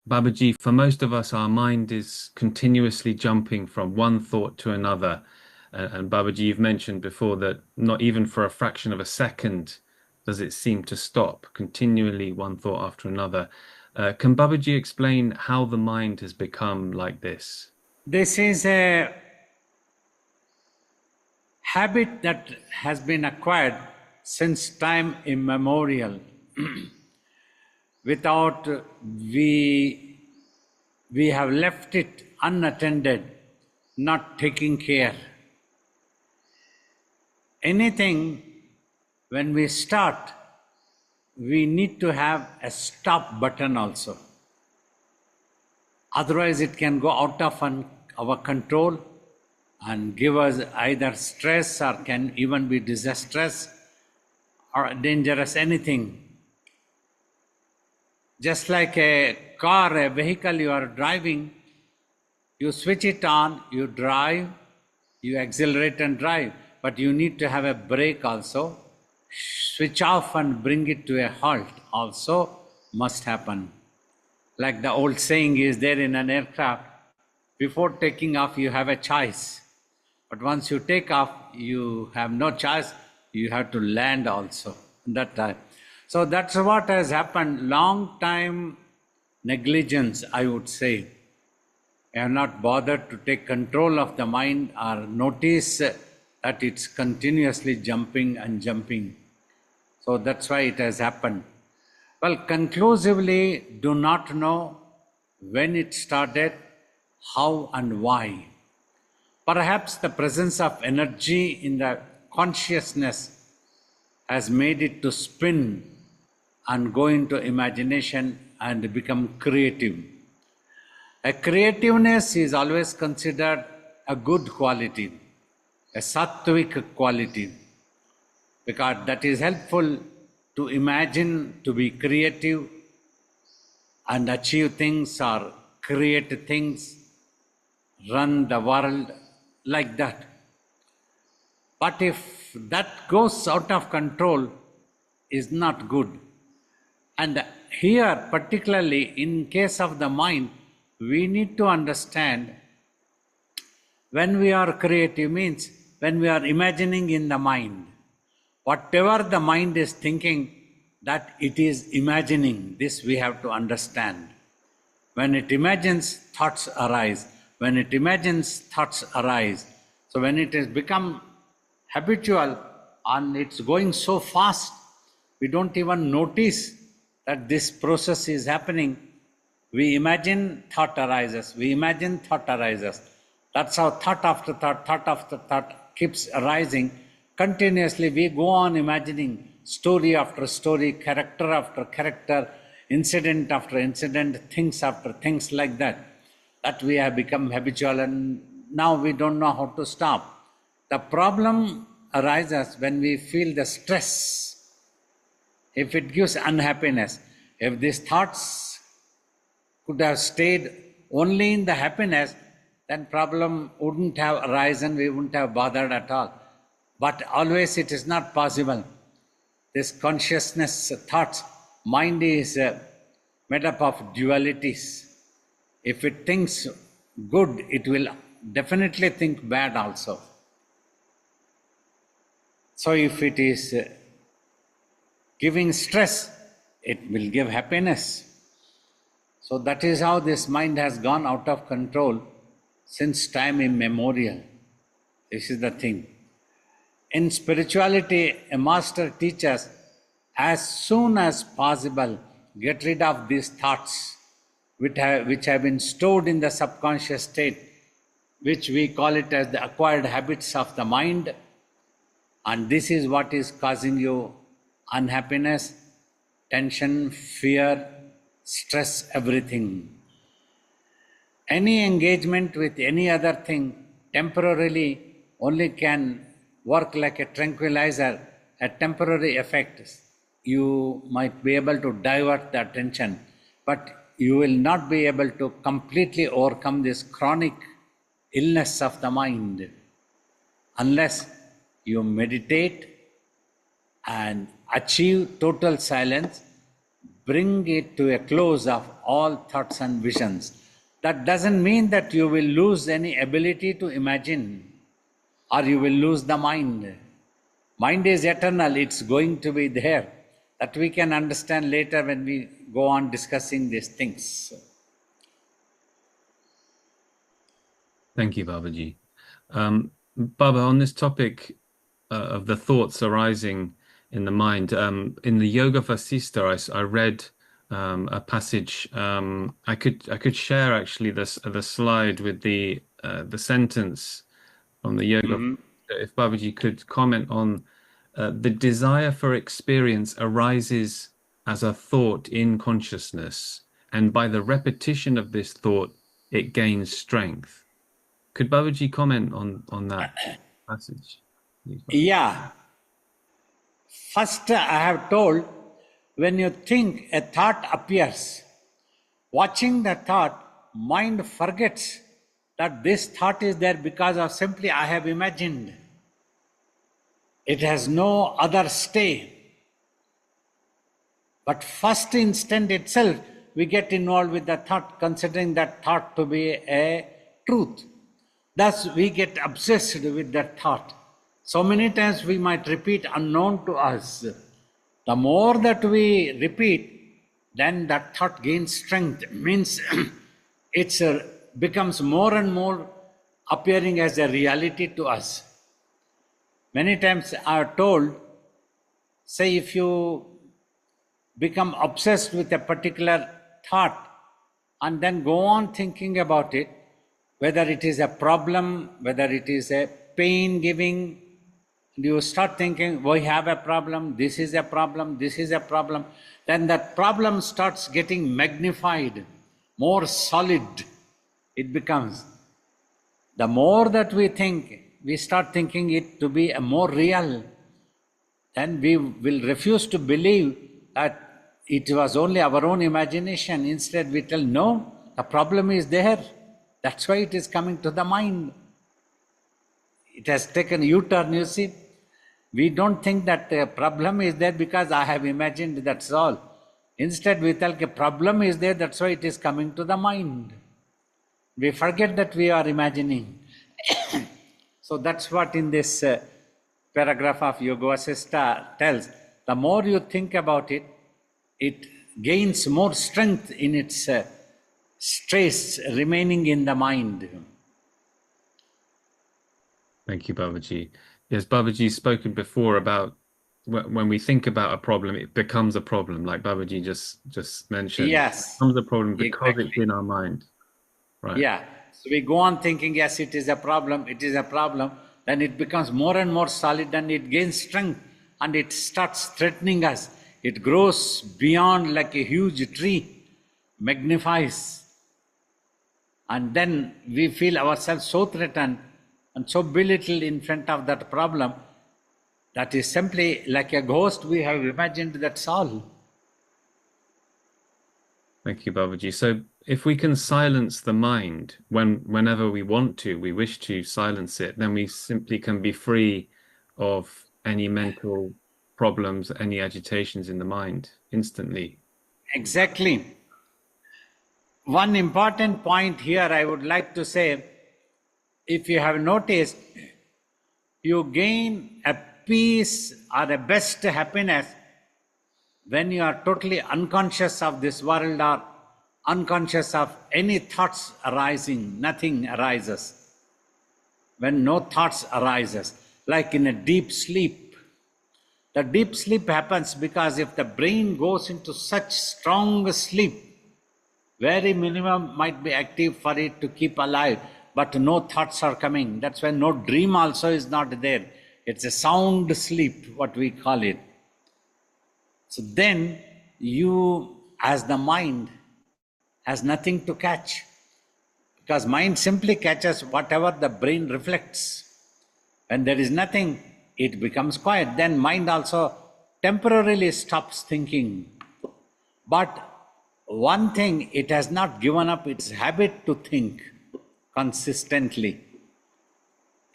Babaji, for most of us, our mind is continuously jumping from one thought to another. And Babaji, you've mentioned before that not even for a fraction of a second does it seem to stop, continually one thought after another. Can Babaji explain how the mind has become like this? This is a habit that has been acquired since time immemorial. Without we have left it unattended, not taking care. Anything, when we start, we need to have a stop button also. Otherwise it can go out of our control and give us either stress or can even be disastrous or dangerous, anything. Just like a car, a vehicle you are driving, you switch it on, you drive, you accelerate and drive, but you need to have a brake also. Switch off and bring it to a halt also must happen. Like the old saying is there in an aircraft, before taking off you have a choice, but once you take off you have no choice, you have to land also that time. So that's what has happened. Long time negligence, I would say. I have not bothered to take control of the mind or notice that it's continuously jumping and jumping. So that's why it has happened. Well, conclusively, do not know when it started, how and why. Perhaps the presence of energy in the consciousness has made it to spin and go into imagination and become creative. A creativeness is always considered a good quality, a sattvic quality, because that is helpful to imagine, to be creative and achieve things or create things, run the world like that. But if that goes out of control, is not good. And here, particularly in case of the mind, we need to understand when we are creative means when we are imagining in the mind. Whatever the mind is thinking, that it is imagining. This we have to understand. When it imagines, thoughts arise. When it imagines, thoughts arise. So when it has become habitual and it's going so fast, we don't even notice that this process is happening. We imagine, thought arises. We imagine, thought arises. That's how thought after thought keeps arising. Continuously we go on imagining story after story, character after character, incident after incident, things after things like that. That we have become habitual and now we don't know how to stop. The problem arises when we feel the stress. If it gives unhappiness, if these thoughts could have stayed only in the happiness, then problem wouldn't have arisen, we wouldn't have bothered at all. But always it is not possible. This consciousness, thoughts, mind is made up of dualities. If it thinks good, it will definitely think bad also. So if it is giving stress, it will give happiness. So that is how this mind has gone out of control since time immemorial. This is the thing. In spirituality, a master teaches as soon as possible, get rid of these thoughts which have been stored in the subconscious state, which we call it as the acquired habits of the mind. And this is what is causing you unhappiness, tension, fear, stress, everything. Any engagement with any other thing temporarily only can work like a tranquilizer, a temporary effect. You might be able to divert the attention, but you will not be able to completely overcome this chronic illness of the mind unless you meditate and achieve total silence, bring it to a close of all thoughts and visions. That doesn't mean that you will lose any ability to imagine or you will lose the mind. Mind is eternal, it's going to be there. That we can understand later when we go on discussing these things. Thank you, Babaji. Baba, on this topic of the thoughts arising in the mind, in the Yoga Vasista, I read a passage. I could share actually the slide with the sentence from the Yoga. If Babaji could comment on the desire for experience arises as a thought in consciousness, and by the repetition of this thought, it gains strength. Could Babaji comment on that passage? Yeah. First, I have told, when you think a thought appears, watching the thought, mind forgets that this thought is there because of simply I have imagined. It has no other stay. But first instant itself, we get involved with the thought, considering that thought to be a truth. Thus, we get obsessed with that thought. So many times we might repeat unknown to us. The more that we repeat, then that thought gains strength. Means it becomes more and more appearing as a reality to us. Many times I have told, say if you become obsessed with a particular thought and then go on thinking about it, whether it is a problem, whether it is a pain giving, you start thinking, we have a problem, this is a problem, this is a problem, then that problem starts getting magnified, more solid it becomes. The more that we think, we start thinking it to be a more real, then we will refuse to believe that it was only our own imagination. Instead we tell, no, the problem is there. That's why it is coming to the mind. It has taken U-turn, you see. We don't think that the problem is there because I have imagined, that's all. Instead we tell, the problem is there, that's why it is coming to the mind. We forget that we are imagining. So that's what in this paragraph of Yoga Vasista tells. The more you think about it, it gains more strength in its stress remaining in the mind. Thank you, Babaji. Yes, Babaji's spoken before about when we think about a problem, it becomes a problem, like Babaji just mentioned. Yes. It becomes a problem because Exactly. it's in our mind. Right. Yeah. So we go on thinking, yes, it is a problem, then it becomes more and more solid and it gains strength and it starts threatening us. It grows beyond like a huge tree, magnifies. And then we feel ourselves so threatened and so belittled in front of that problem that is simply like a ghost we have imagined, that's all. Thank you, Babaji. So if we can silence the mind whenever we want to, we wish to silence it, then we simply can be free of any mental problems, any agitations in the mind instantly. Exactly. One important point here I would like to say, if you have noticed, you gain a peace or a best happiness when you are totally unconscious of this world or unconscious of any thoughts arising, nothing arises. When no thoughts arises, like in a deep sleep. The deep sleep happens because if the brain goes into such strong sleep, very minimum might be active for it to keep alive, but no thoughts are coming. That's why no dream also is not there. It's a sound sleep, what we call it. So then you, as the mind, has nothing to catch. Because mind simply catches whatever the brain reflects. When there is nothing, it becomes quiet. Then mind also temporarily stops thinking. But one thing, it has not given up its habit to think consistently.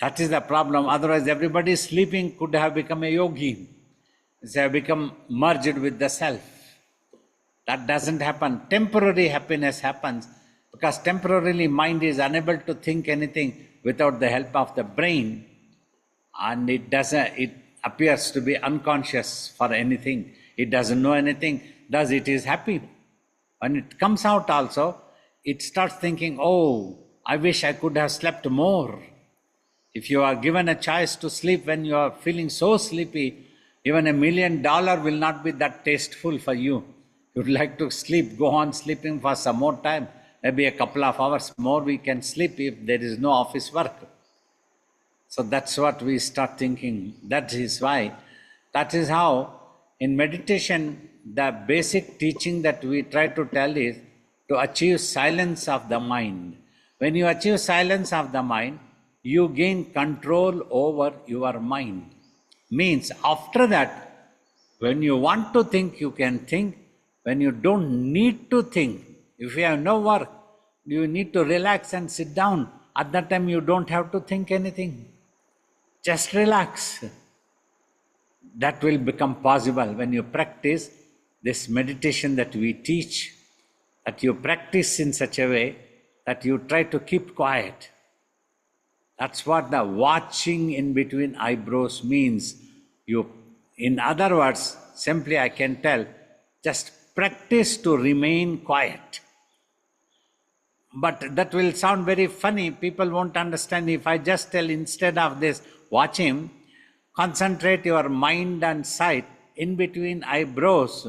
That is the problem. Otherwise, everybody sleeping could have become a yogi. They have become merged with the self. That doesn't happen. Temporary happiness happens because temporarily mind is unable to think anything without the help of the brain, and it appears to be unconscious for anything. It doesn't know anything, thus it is happy. When it comes out also, it starts thinking, oh, I wish I could have slept more. If you are given a choice to sleep when you are feeling so sleepy, even $1 million will not be that tasteful for you. You'd like to sleep, go on sleeping for some more time. Maybe a couple of hours more we can sleep if there is no office work. So that's what we start thinking. That is how in meditation, the basic teaching that we try to tell is to achieve silence of the mind. When you achieve silence of the mind, you gain control over your mind. Means after that, when you want to think, you can think. When you don't need to think, if you have no work, you need to relax and sit down. At that time, you don't have to think anything. Just relax. That will become possible when you practice this meditation that we teach, that you practice in such a way that you try to keep quiet. That's what the watching in between eyebrows means. In other words, simply I can tell, just practice to remain quiet. But that will sound very funny. People won't understand if I just tell, instead of this, watch him, concentrate your mind and sight in between eyebrows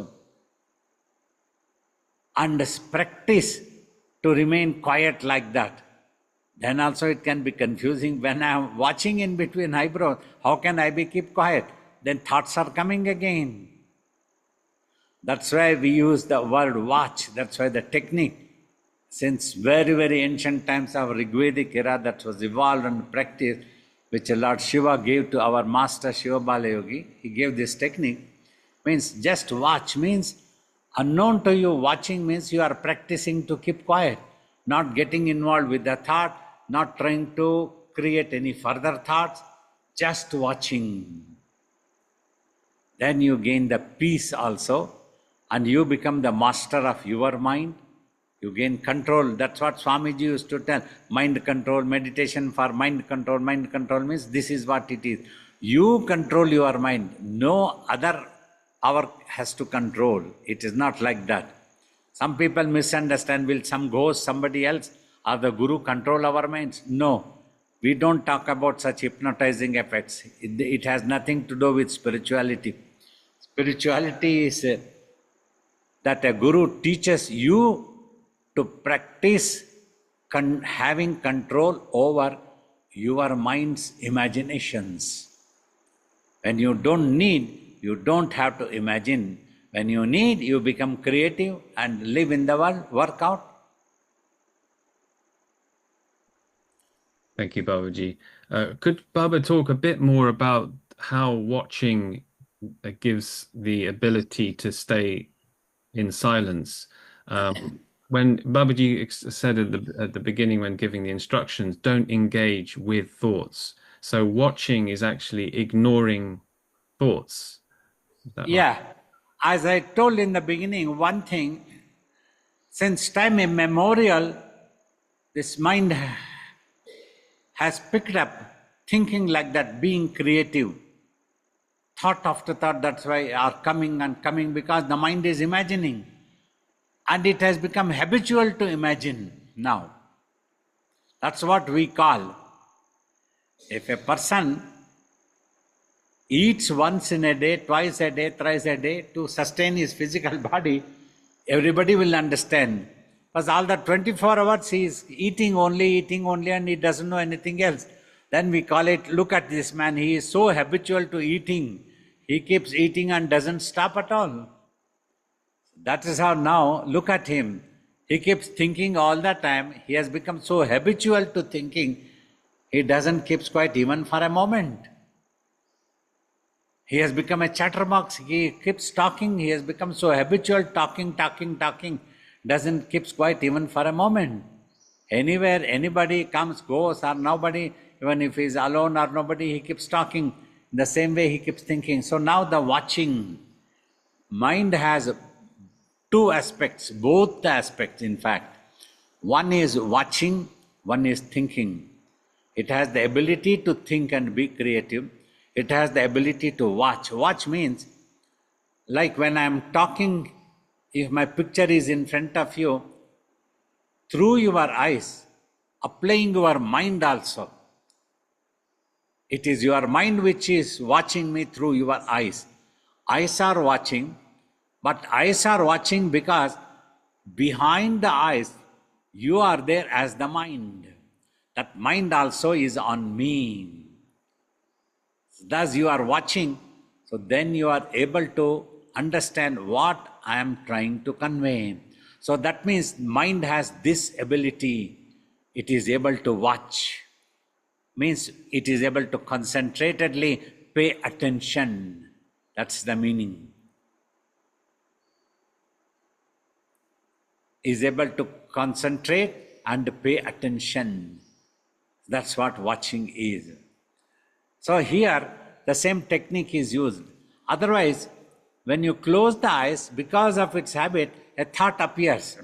and practice to remain quiet like that. Then also it can be confusing. When I am watching in between eyebrows, how can I keep quiet? Then thoughts are coming again. That's why we use the word watch. That's why the technique, since very, very ancient times of Rigvedic era, that was evolved and practiced, which Lord Shiva gave to our master Shiva Balayogi. He gave this technique. Means just watch, means unknown to you, watching means you are practicing to keep quiet, not getting involved with the thought, not trying to create any further thoughts, just watching. Then you gain the peace also, and you become the master of your mind. You gain control. That's what Swamiji used to tell. Mind control, meditation for mind control. Mind control means this is what it is. You control your mind. No other power has to control. It is not like that. Some people misunderstand. Will some ghost, somebody else, or the Guru control our minds? No. We don't talk about such hypnotizing effects. It has nothing to do with spirituality. Spirituality is that a Guru teaches you to practice having control over your mind's imaginations. When you don't need, you don't have to imagine. When you need, you become creative and live in the world, work out. Thank you, Babaji. Could Baba talk a bit more about how watching gives the ability to stay in silence? When Babaji said at the beginning when giving the instructions, don't engage with thoughts. So watching is actually ignoring thoughts. Is that Yeah. right? As I told in the beginning, one thing, since time immemorial, this mind has picked up thinking like that, being creative. Thought after thought, that's why are coming and coming, because the mind is imagining. And it has become habitual to imagine now. That's what we call, if a person eats once in a day, twice a day, thrice a day to sustain his physical body, everybody will understand. Because all the 24 hours he is eating only, and he doesn't know anything else. Then we call it, look at this man, he is so habitual to eating. He keeps eating and doesn't stop at all. That is how now, look at him. He keeps thinking all the time. He has become so habitual to thinking, he doesn't keep quiet even for a moment. He has become a chatterbox. He keeps talking. He has become so habitual, talking, doesn't keep quiet even for a moment. Anywhere, anybody comes, goes, or nobody, even if he is alone or nobody, he keeps talking. In the same way, he keeps thinking. So now the watching, mind has two aspects, both the aspects in fact. One is watching, one is thinking. It has the ability to think and be creative. It has the ability to watch. Watch means, like when I am talking, if my picture is in front of you, through your eyes, applying your mind also. It is your mind which is watching me through your eyes. Eyes are watching, but eyes are watching because behind the eyes, you are there as the mind. That mind also is on me. Thus you are watching, so then you are able to understand what I am trying to convey. So that means mind has this ability. It is able to watch. Means it is able to concentratedly pay attention. That's the meaning. Is able to concentrate and pay attention. That's what watching is. So here the same technique is used. Otherwise, when you close the eyes, because of its habit, a thought appears.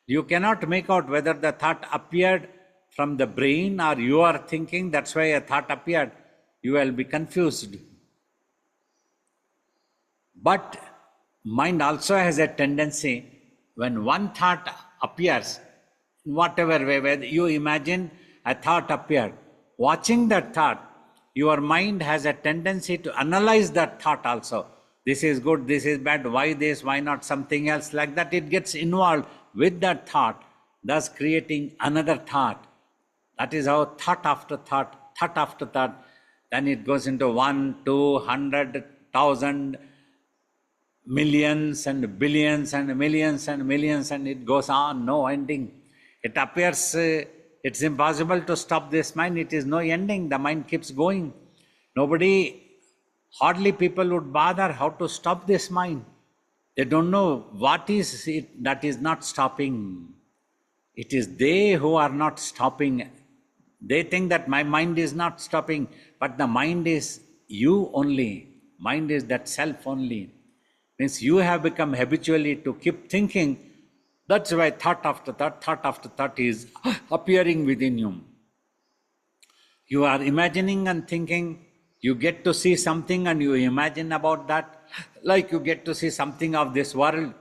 You cannot make out whether the thought appeared from the brain or you are thinking, that's why a thought appeared. You will be confused. But mind also has a tendency, when one thought appears, in whatever way, whether you imagine a thought appeared, watching that thought, your mind has a tendency to analyze that thought also. This is good, this is bad, why this, why not something else, like that. It gets involved with that thought, thus creating another thought. That is how thought after thought, then it goes into 1, 2, 100, 1,000, millions and billions and millions and millions, and it goes on, no ending. It appears it's impossible to stop this mind. It is no ending. The mind keeps going. Hardly people would bother how to stop this mind. They don't know what is it that is not stopping. It is they who are not stopping. They think that my mind is not stopping, but the mind is you only. Mind is that self only. Means you have become habitually to keep thinking. That's why thought after thought is appearing within you. You are imagining and thinking. You get to see something and you imagine about that. Like you get to see something of this world.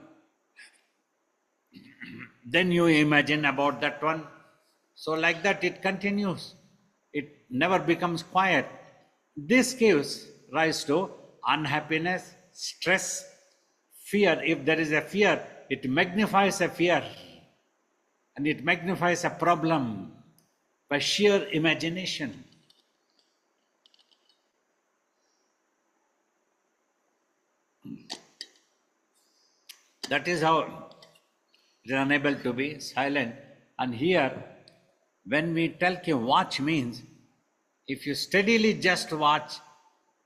Then you imagine about that one. So like that it continues. It never becomes quiet. This gives rise to unhappiness, stress, fear. If there is a fear, it magnifies a fear. And it magnifies a problem by sheer imagination. That is how it is unable to be silent. And here, when we tell you watch means, if you steadily just watch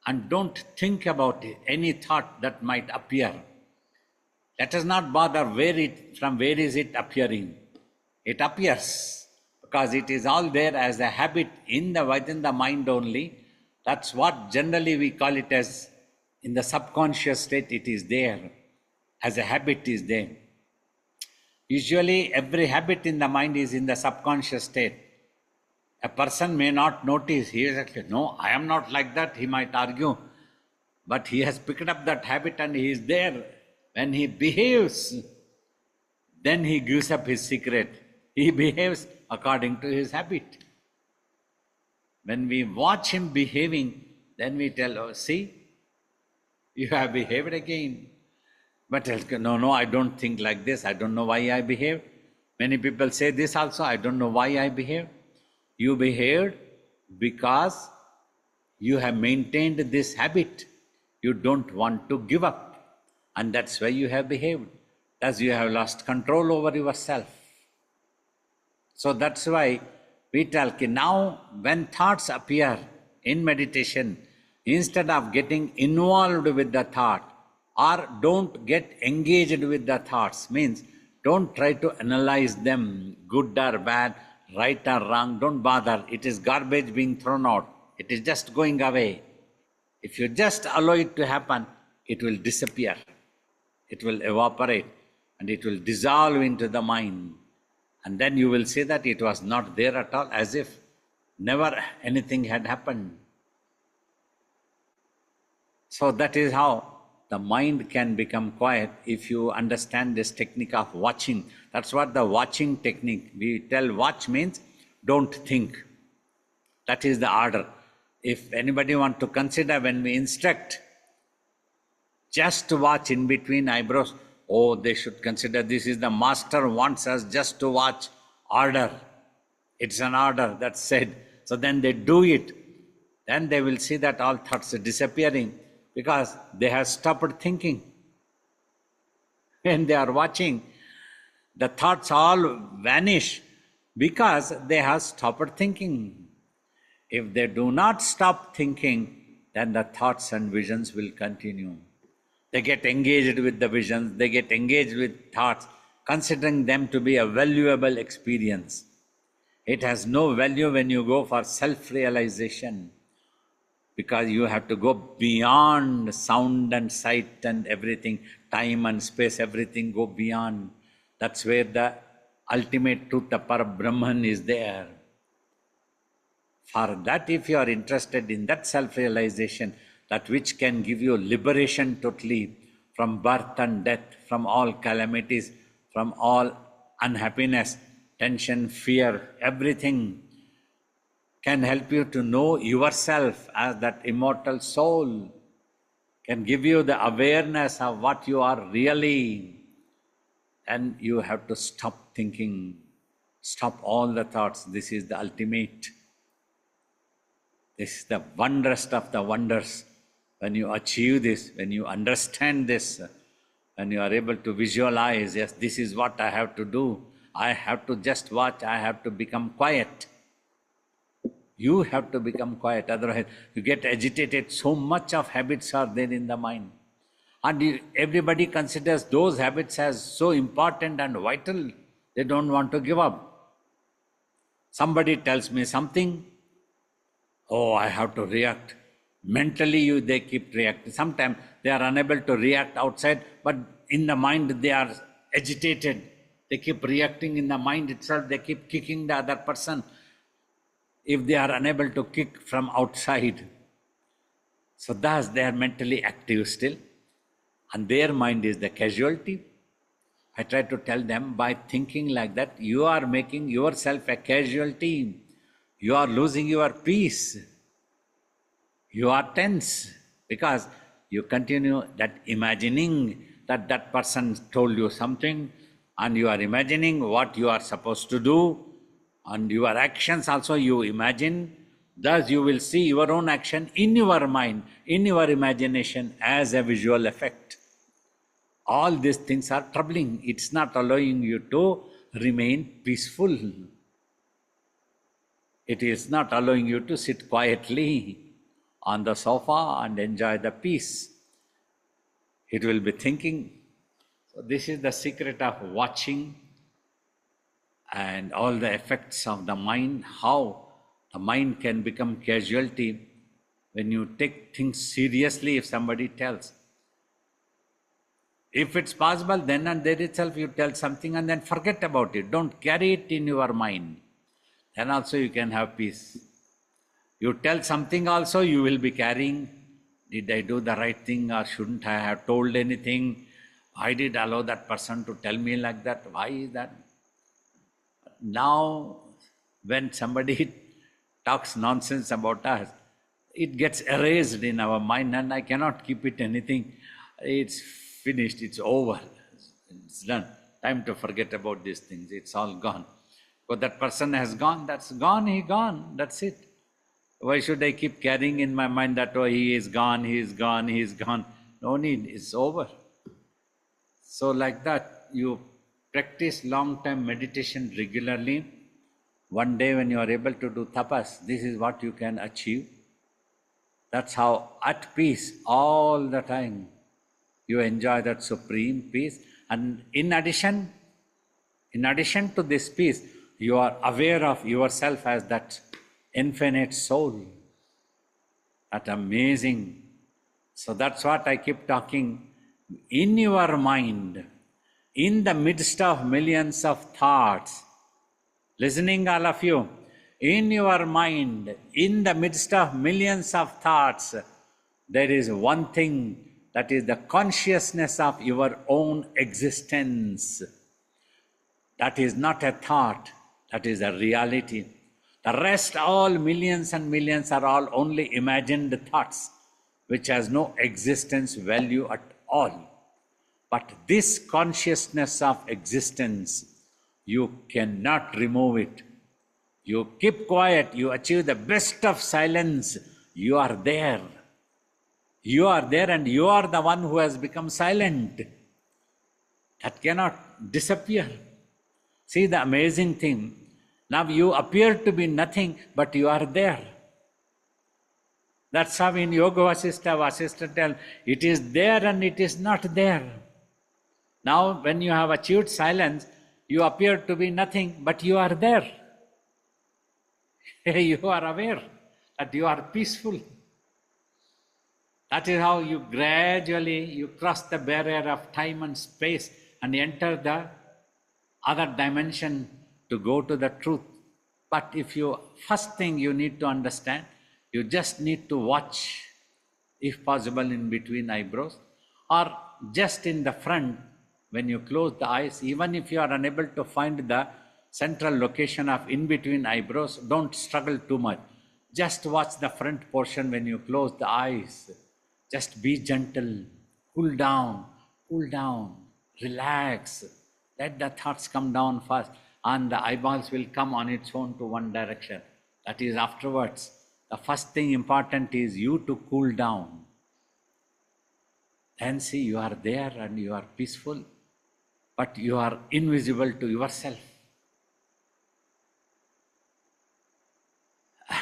and don't think about any thought that might appear, let us not bother from where is it appearing. It appears because it is all there as a habit within the mind only. That's what generally we call it as, in the subconscious state it is there, as a habit is there. Usually every habit in the mind is in the subconscious state. A person may not notice, he is actually, no, I am not like that, he might argue. But he has picked up that habit and he is there. When he behaves, then he gives up his secret. He behaves according to his habit. When we watch him behaving, then we tell, oh, see, you have behaved again. But no, I don't think like this. I don't know why I behave. Many people say this also, I don't know why I behave. You behaved because you have maintained this habit. You don't want to give up. And that's why you have behaved. Thus you have lost control over yourself. So that's why we tell, now when thoughts appear in meditation, instead of getting involved with the thought, or don't get engaged with the thoughts, means don't try to analyze them, good or bad, right or wrong, don't bother. It is garbage being thrown out. It is just going away. If you just allow it to happen, it will disappear. It will evaporate. and it will dissolve into the mind. And then you will see that it was not there at all, as if never anything had happened. So that is how the mind can become quiet if you understand this technique of watching. That's what the watching technique. We tell watch means don't think. That is the order. If anybody want to consider, when we instruct, just to watch in between eyebrows, oh, they should consider this is the master wants us just to watch. Order. It's an order that's said. So then they do it. Then they will see that all thoughts are disappearing because they have stopped thinking. When they are watching, the thoughts all vanish because they have stopped thinking. If they do not stop thinking, then the thoughts and visions will continue. They get engaged with the visions, they get engaged with thoughts, considering them to be a valuable experience. It has no value when you go for self-realization, because you have to go beyond sound and sight and everything, time and space, everything go beyond. That's where the ultimate truth, the Parabrahman, is there. For that, if you are interested in that self-realization, that which can give you liberation totally from birth and death, from all calamities, from all unhappiness, tension, fear, everything, can help you to know yourself as that immortal soul, can give you the awareness of what you are really. And you have to stop thinking, stop all the thoughts. This is the ultimate. This is the wondrous of the wonders. When you achieve this, when you understand this, when you are able to visualize, yes, this is what I have to do. I have to just watch, I have to become quiet. You have to become quiet, otherwise you get agitated. So much of habits are there in the mind. And everybody considers those habits as so important and vital, they don't want to give up. Somebody tells me something, oh, I have to react. Mentally, they keep reacting. Sometimes they are unable to react outside, but in the mind they are agitated. They keep reacting in the mind itself. They keep kicking the other person if they are unable to kick from outside. So thus they are mentally active still, and their mind is the casualty. I try to tell them, by thinking like that, you are making yourself a casualty. You are losing your peace. You are tense because you continue that imagining that that person told you something, and you are imagining what you are supposed to do, and your actions also you imagine. Thus you will see your own action in your mind, in your imagination, as a visual effect. All these things are troubling. It's not allowing you to remain peaceful. It is not allowing you to sit quietly on the sofa and enjoy the peace. It will be thinking. So this is the secret of watching and all the effects of the mind, how the mind can become casualty when you take things seriously. If somebody tells, if it's possible, then and there itself you tell something and then forget about it. Don't carry it in your mind. Then also you can have peace. You tell something also, you will be carrying, did I do the right thing or shouldn't I have told anything? Why did I allow that person to tell me like that? Why is that? Now, when somebody talks nonsense about us, it gets erased in our mind, and I cannot keep it anything. It's finished, it's over, it's done. Time to forget about these things, it's all gone. But that person has gone, that's gone, he gone, that's it. Why should I keep carrying in my mind that, oh, he is gone, he is gone, he is gone? No need, it's over. So like that, you practice long-time meditation regularly. One day when you are able to do tapas, this is what you can achieve. That's how at peace all the time you enjoy that supreme peace. And in addition to this peace, you are aware of yourself as that infinite soul. That amazing. So that's what I keep talking. In your mind, in the midst of millions of thoughts, listening all of you, in your mind, in the midst of millions of thoughts, there is one thing, that is the consciousness of your own existence. That is not a thought, that is a reality. The rest, all millions and millions, are all only imagined thoughts, which has no existence value at all. But this consciousness of existence, you cannot remove it. You keep quiet, you achieve the best of silence, you are there. You are there and you are the one who has become silent. That cannot disappear. See the amazing thing. Now you appear to be nothing, but you are there. That's how in Yoga Vasistha tells, it is there and it is not there. Now when you have achieved silence, you appear to be nothing, but you are there. You are aware that you are peaceful. That is how you gradually cross the barrier of time and space and enter the other dimension to go to the truth. But if you, first thing you need to understand, you just need to watch, if possible in between eyebrows, or just in the front when you close the eyes. Even if you are unable to find the central location of in between eyebrows, don't struggle too much. Just watch the front portion when you close the eyes. Just be gentle, cool down, relax. Let the thoughts come down first, and the eyeballs will come on its own to one direction. That is afterwards. The first thing important is you to cool down. Then see, you are there and you are peaceful, but you are invisible to yourself.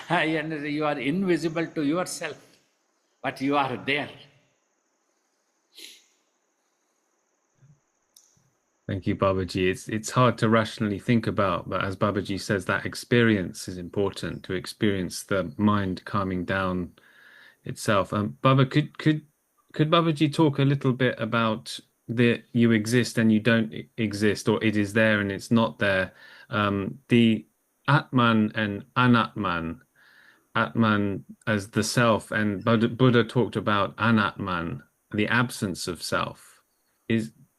You are invisible to yourself, but you are there. Thank you, Babaji. It's hard to rationally think about, but as Babaji says, that experience is important, to experience the mind calming down itself. Baba, could Babaji talk a little bit about the you exist and you don't exist, or it is there and it's not there? The Atman and Anatman, Atman as the self, and Buddha talked about Anatman, the absence of self.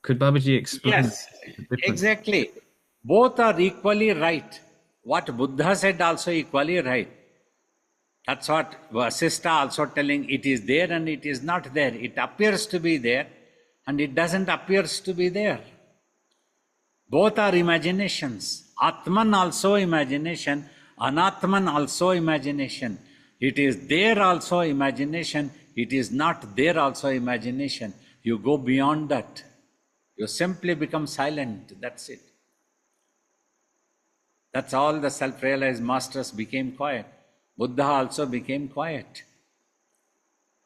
Could Babaji explain? Yes, exactly. Both are equally right. What Buddha said also equally right. That's what Vasistha also telling, it is there and it is not there. It appears to be there and it doesn't appear to be there. Both are imaginations. Atman also imagination, Anatman also imagination. It is there also imagination, it is not there also imagination. You go beyond that. You simply become silent, that's it. That's all the self-realized masters became quiet. Buddha also became quiet.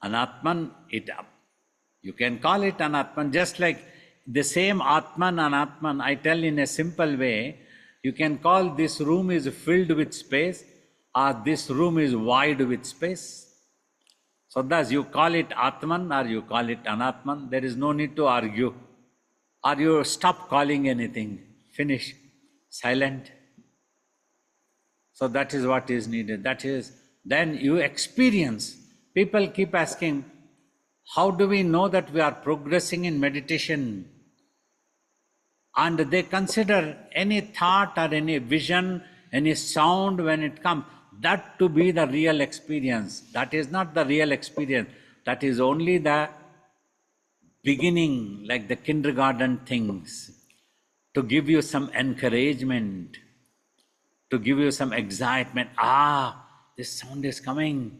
Anatman, you can call it Anatman, just like the same Atman and Anatman, I tell in a simple way, you can call this room is filled with space, or this room is wide with space. So thus you call it Atman or you call it Anatman, there is no need to argue. Or you stop calling anything, finish, silent. So that is what is needed. That is, then you experience. People keep asking, how do we know that we are progressing in meditation? And they consider any thought or any vision, any sound when it comes, that to be the real experience. That is not the real experience. That is only the beginning, like the kindergarten things, to give you some encouragement, to give you some excitement. This sound is coming.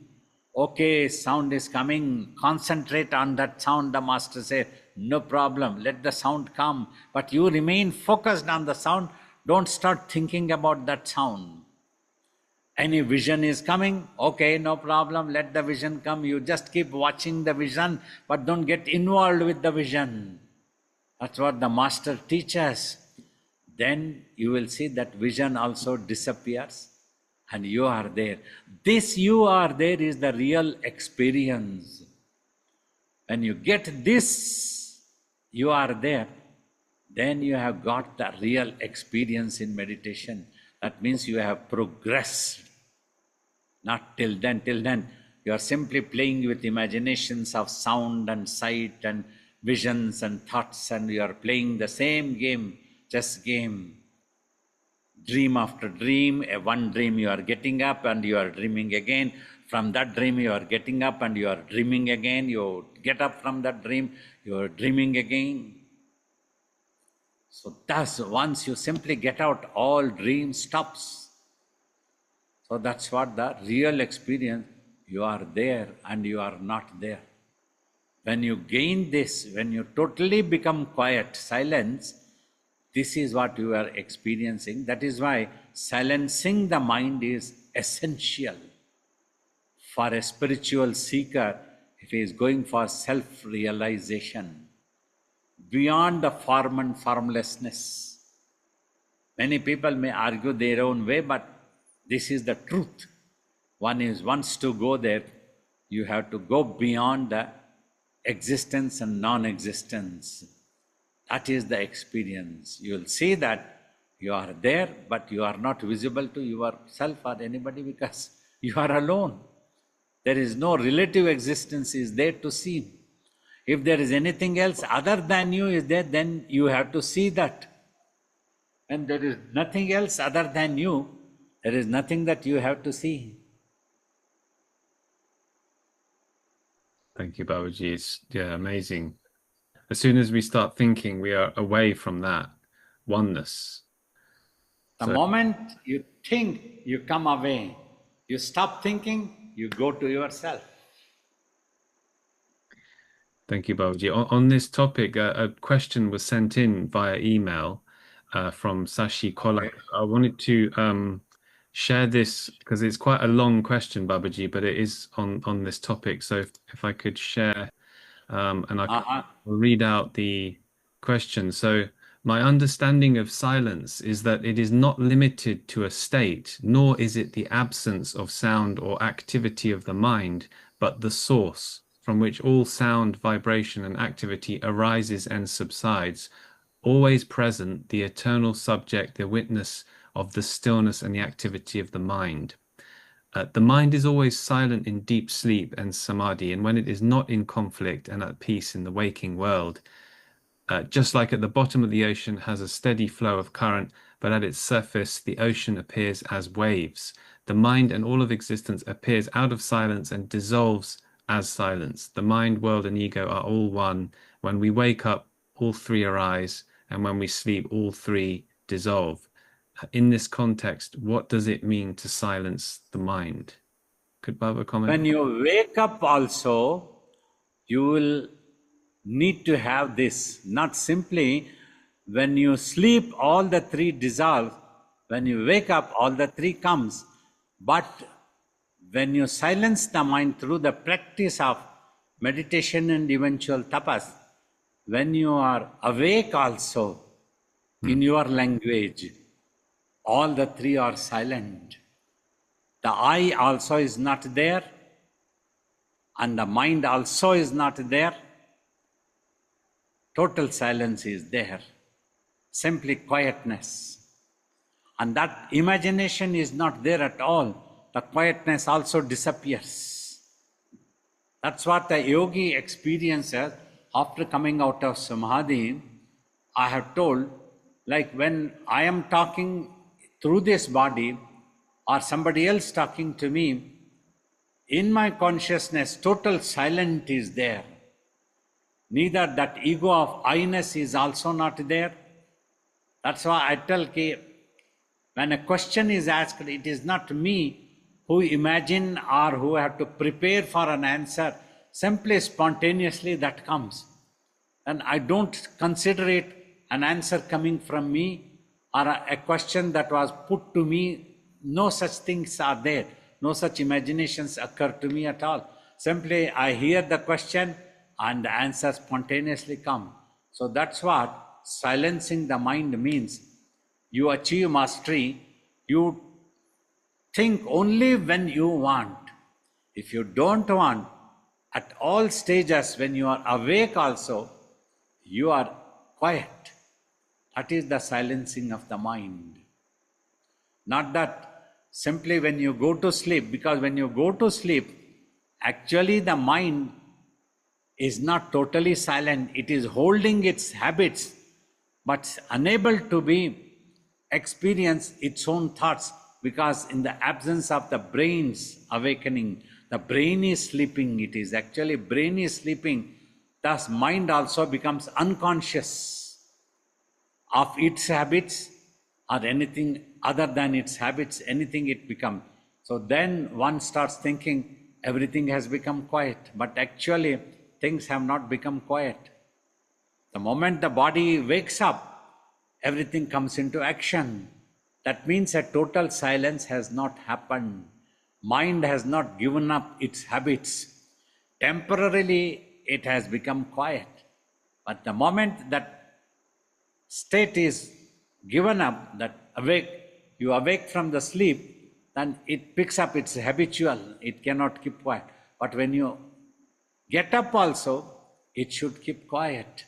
Okay, sound is coming. Concentrate on that sound, the master said. No problem, let the sound come. But you remain focused on the sound. Don't start thinking about that sound. Any vision is coming, okay, no problem, let the vision come. You just keep watching the vision, but don't get involved with the vision. That's what the master teaches. Then you will see that vision also disappears and you are there. This you are there is the real experience. When you get this, you are there, then you have got the real experience in meditation. That means you have progressed. Not till then. Till then, you are simply playing with imaginations of sound and sight and visions and thoughts, and you are playing the same game, chess game. Dream after dream, one dream you are getting up and you are dreaming again. From that dream you are getting up and you are dreaming again. You get up from that dream, you are dreaming again. So thus, once you simply get out, all dream stops. So that's what the real experience, you are there and you are not there. When you gain this, when you totally become quiet, silence, this is what you are experiencing. That is why silencing the mind is essential for a spiritual seeker if he is going for self-realization beyond the form and formlessness. Many people may argue their own way, but this is the truth. Wants to go there, you have to go beyond the existence and non-existence. That is the experience. You will see that you are there, but you are not visible to yourself or anybody because you are alone. There is no relative existence is there to see. If there is anything else other than you is there, then you have to see that. And there is nothing else other than you, there is nothing that you have to see. Thank you, Babaji. It's amazing. As soon as we start thinking, we are away from that oneness. The moment you think, you come away. You stop thinking, you go to yourself. Thank you, Babaji. On this topic, a question was sent in via email from Sashi Kolak. I wanted to share this because it's quite a long question, Babaji, but it is on this topic. So if I could share, and I'll read out the question. So my understanding of silence is that it is not limited to a state, nor is it the absence of sound or activity of the mind, but the source from which all sound, vibration, and activity arises and subsides, always present, the eternal subject, the witness of the stillness and the activity of the mind. The mind is always silent in deep sleep and samadhi, and when it is not in conflict and at peace in the waking world, just like at the bottom of the ocean has a steady flow of current, but at its surface the ocean appears as waves. The mind and all of existence appears out of silence and dissolves as silence. The mind, world, and ego are all one. When we wake up, all three arise, and when we sleep, all three dissolve. In this context, what does it mean to silence the mind? Could Baba comment? When you wake up also, you will need to have this. Not simply when you sleep, all the three dissolve. When you wake up, all the three comes. But when you silence the mind through the practice of meditation and eventual tapas, when you are awake also in your language, all the three are silent. The I also is not there, and the mind also is not there. Total silence is there, simply quietness. And that imagination is not there at all. The quietness also disappears. That's what the yogi experiences after coming out of samadhi. I have told, like when I am talking through this body or somebody else talking to me, in my consciousness, total silence is there. Neither that ego of I-ness is also not there. That's why I tell when a question is asked, it is not me who imagine or who have to prepare for an answer. Simply spontaneously that comes. And I don't consider it an answer coming from me or a question that was put to me. No such things are there. No such imaginations occur to me at all. Simply I hear the question and the answer spontaneously come. So that's what silencing the mind means. You achieve mastery, you think only when you want. If you don't want, at all stages when you are awake also, you are quiet. That is the silencing of the mind. Not that simply when you go to sleep, because when you go to sleep, actually the mind is not totally silent. It is holding its habits, but unable to experience its own thoughts, because in the absence of the brain's awakening, the brain is sleeping. It is actually brain is sleeping. Thus mind also becomes unconscious of its habits or anything other than its habits, anything it becomes. So then one starts thinking everything has become quiet, but actually things have not become quiet. The moment the body wakes up, everything comes into action. That means a total silence has not happened. Mind has not given up its habits. Temporarily it has become quiet. But the moment that state is given up, that you awake from the sleep, then it picks up its habitual. It cannot keep quiet. But when you get up also, it should keep quiet.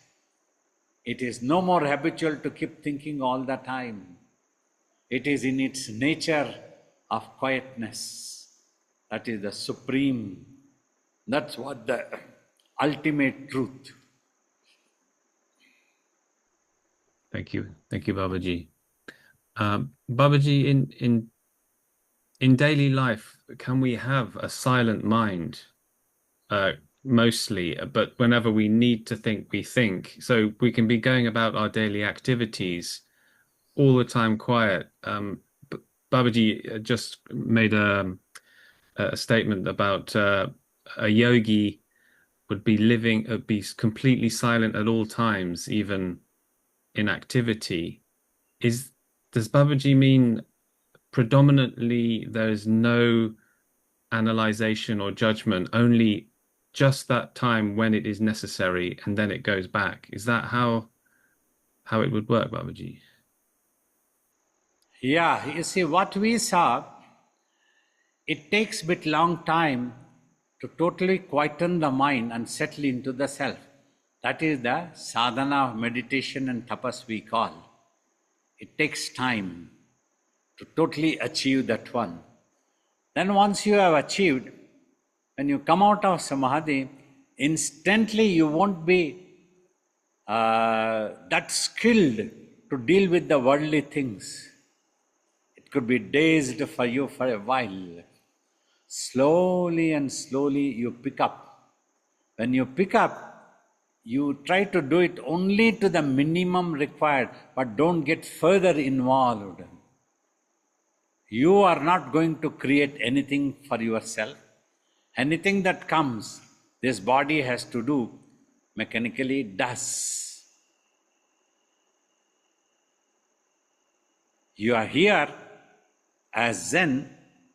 It is no more habitual to keep thinking all the time. It is in its nature of quietness. That is the supreme. That's what the ultimate truth. Thank you, Babaji. Babaji, in daily life, can we have a silent mind? Mostly, but whenever we need to think, we think. So we can be going about our daily activities all the time quiet. Babaji just made a statement about a yogi would be completely silent at all times, even in activity. Does Babaji mean predominantly there is no analyzation or judgment, only just that time when it is necessary, and then it goes back? Is that how it would work, Babaji? Yeah, you see, what we saw, it takes a bit long time to totally quieten the mind and settle into the self. That is the sadhana of meditation and tapas we call. It takes time to totally achieve that one. Then once you have achieved, when you come out of samadhi, instantly you won't be that skilled to deal with the worldly things. It could be dazed for you for a while. Slowly and slowly you pick up. When you pick up, you try to do it only to the minimum required, but don't get further involved. You are not going to create anything for yourself. Anything that comes, this body has to do, mechanically does. You are here as Zen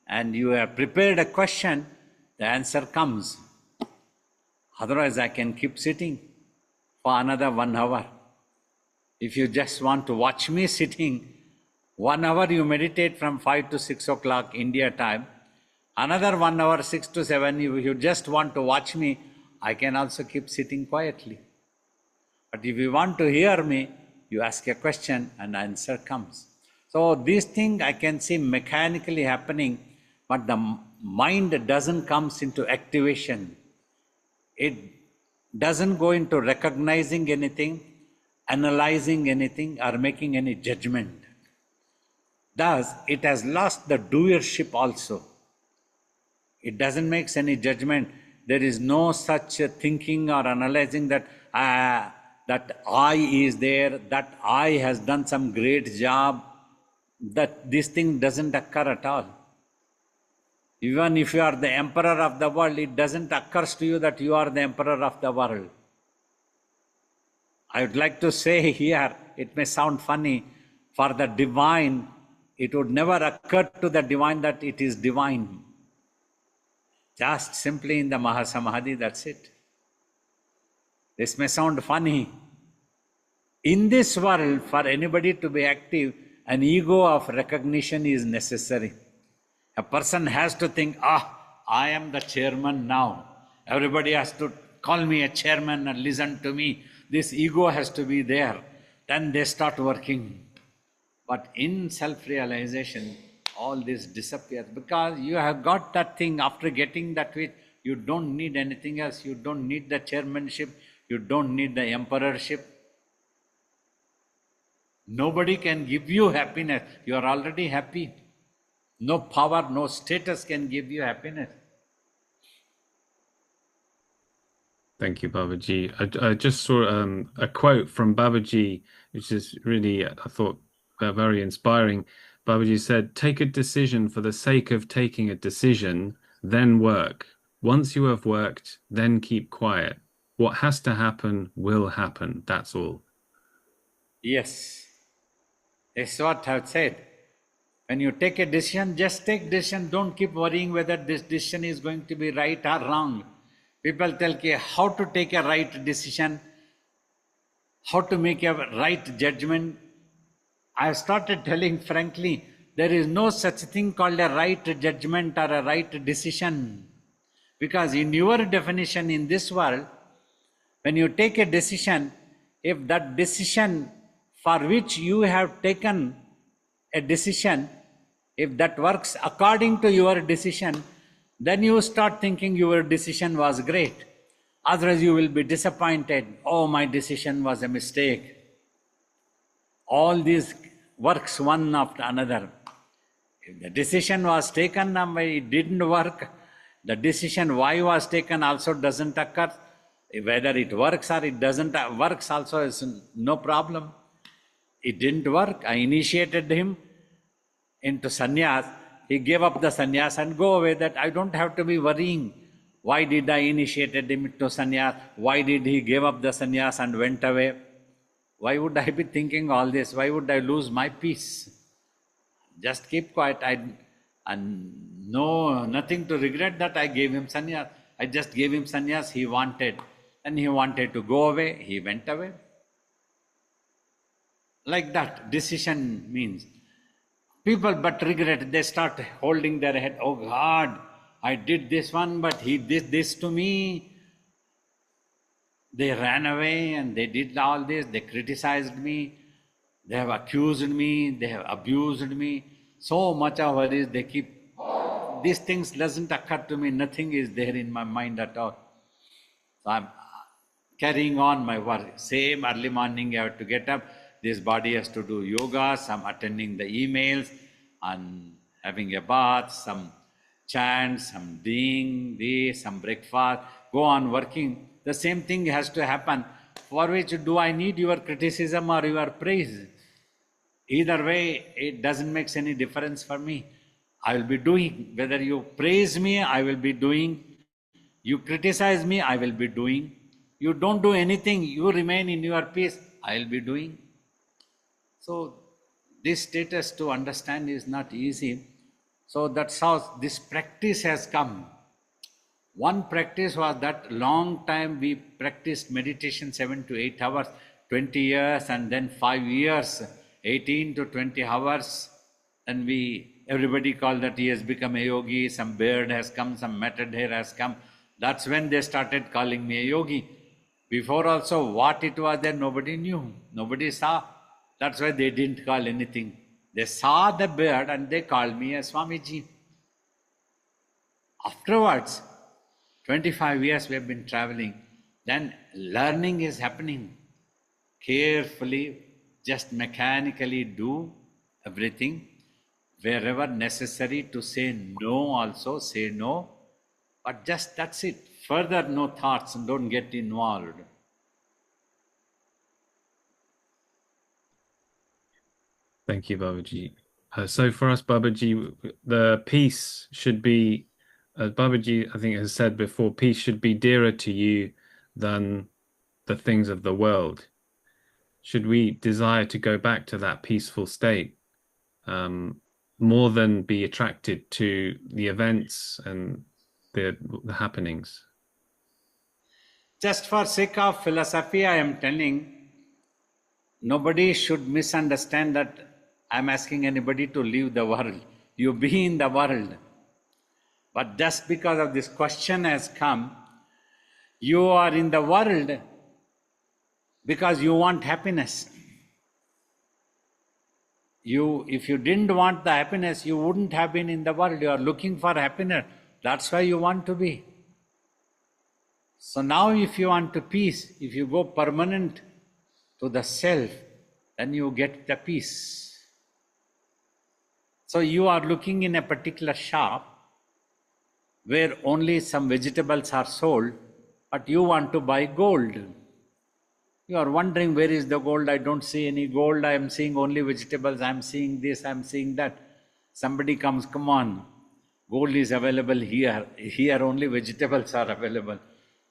and you have prepared a question, the answer comes. Otherwise, I can keep sitting for another 1 hour. If you just want to watch me sitting, 1 hour you meditate from 5 to 6 o'clock India time. Another 1 hour, 6 to 7, if you just want to watch me, I can also keep sitting quietly. But if you want to hear me, you ask a question and answer comes. So this thing I can see mechanically happening, but the mind doesn't come into activation. It doesn't go into recognizing anything, analyzing anything, or making any judgment. Thus, it has lost the doership also. It doesn't make any judgment. There is no such thinking or analyzing that that I is there, that I has done some great job, that this thing doesn't occur at all. Even if you are the emperor of the world, it doesn't occur to you that you are the emperor of the world. I would like to say here, it may sound funny, for the divine, it would never occur to the divine that it is divine. Just simply in the Mahasamadhi, that's it. This may sound funny. In this world, for anybody to be active, an ego of recognition is necessary. A person has to think, I am the chairman now. Everybody has to call me a chairman and listen to me. This ego has to be there. then they start working. But in self-realization, all this disappears because you have got that thing. After getting that which, you don't need anything else. You don't need the chairmanship. You don't need the emperorship. Nobody can give you happiness. You are already happy. No power, no status can give you happiness. Thank you, Babaji. I just saw a quote from Babaji, which is really, I thought, very inspiring. Babaji said, "Take a decision for the sake of taking a decision, then work. Once you have worked, then keep quiet. What has to happen will happen. That's all." Yes, that's what I've said. When you take a decision, just take decision. Don't keep worrying whether this decision is going to be right or wrong. People tell me how to take a right decision, how to make a right judgment. I have started telling frankly, there is no such thing called a right judgment or a right decision. Because in your definition in this world, when you take a decision, if that decision for which you have taken a decision, if that works according to your decision, then you start thinking your decision was great. Otherwise, you will be disappointed. Oh, my decision was a mistake. All these works one after another. If the decision was taken and it didn't work, the decision why was taken also doesn't occur. Whether it works or it doesn't works also is no problem. It didn't work. I initiated him into sannyas. He gave up the sannyas and go away. That I don't have to be worrying. Why did I initiated him into sannyas? Why did he give up the sannyas and went away? Why would I be thinking all this? Why would I lose my peace? Just keep quiet. And no, nothing to regret that I gave him sannyas. I just gave him sannyas he wanted. And he wanted to go away. He went away. Like that, decision means. People but regret, they start holding their head. Oh God, I did this one, but he did this to me. They ran away and they did all this. They criticized me. They have accused me. They have abused me. So much of worries they keep. These things doesn't occur to me. Nothing is there in my mind at all. So I'm carrying on my work. Same early morning I have to get up. This body has to do yoga, some attending the emails and having a bath, some chant, some doing this, some breakfast, go on working. The same thing has to happen. For which do I need your criticism or your praise? Either way, it doesn't make any difference for me. I will be doing. Whether you praise me, I will be doing. You criticize me, I will be doing. You don't do anything, you remain in your peace, I will be doing. So this status to understand is not easy. So that's how this practice has come. One practice was that long time we practiced meditation 7 to 8 hours, 20 years and then 5 years, 18 to 20 hours. And everybody called that he has become a yogi, some beard has come, some matted hair has come. That's when they started calling me a yogi. Before also what it was there nobody knew, nobody saw. That's why they didn't call anything. They saw the beard and they called me a Swamiji. Afterwards, 25 years we have been traveling. Then learning is happening. Carefully, just mechanically do everything. Wherever necessary to say no also, say no. But just that's it. Further no thoughts and don't get involved. Thank you, Babaji. So for us, Babaji, the peace should be, as Babaji, I think, has said before, peace should be dearer to you than the things of the world. Should we desire to go back to that peaceful state, more than be attracted to the events and the happenings? Just for sake of philosophy, I am telling, nobody should misunderstand that I am asking anybody to leave the world. You be in the world. But just because of this question has come, you are in the world because you want happiness. If you didn't want the happiness, you wouldn't have been in the world. You are looking for happiness. That's why you want to be. So now if you want to peace, if you go permanent to the self, then you get the peace. So you are looking in a particular shop where only some vegetables are sold, but you want to buy gold. You are wondering, where is the gold? I don't see any gold. I am seeing only vegetables. I am seeing this, I am seeing that. Somebody comes, come on, gold is available here. Here only vegetables are available.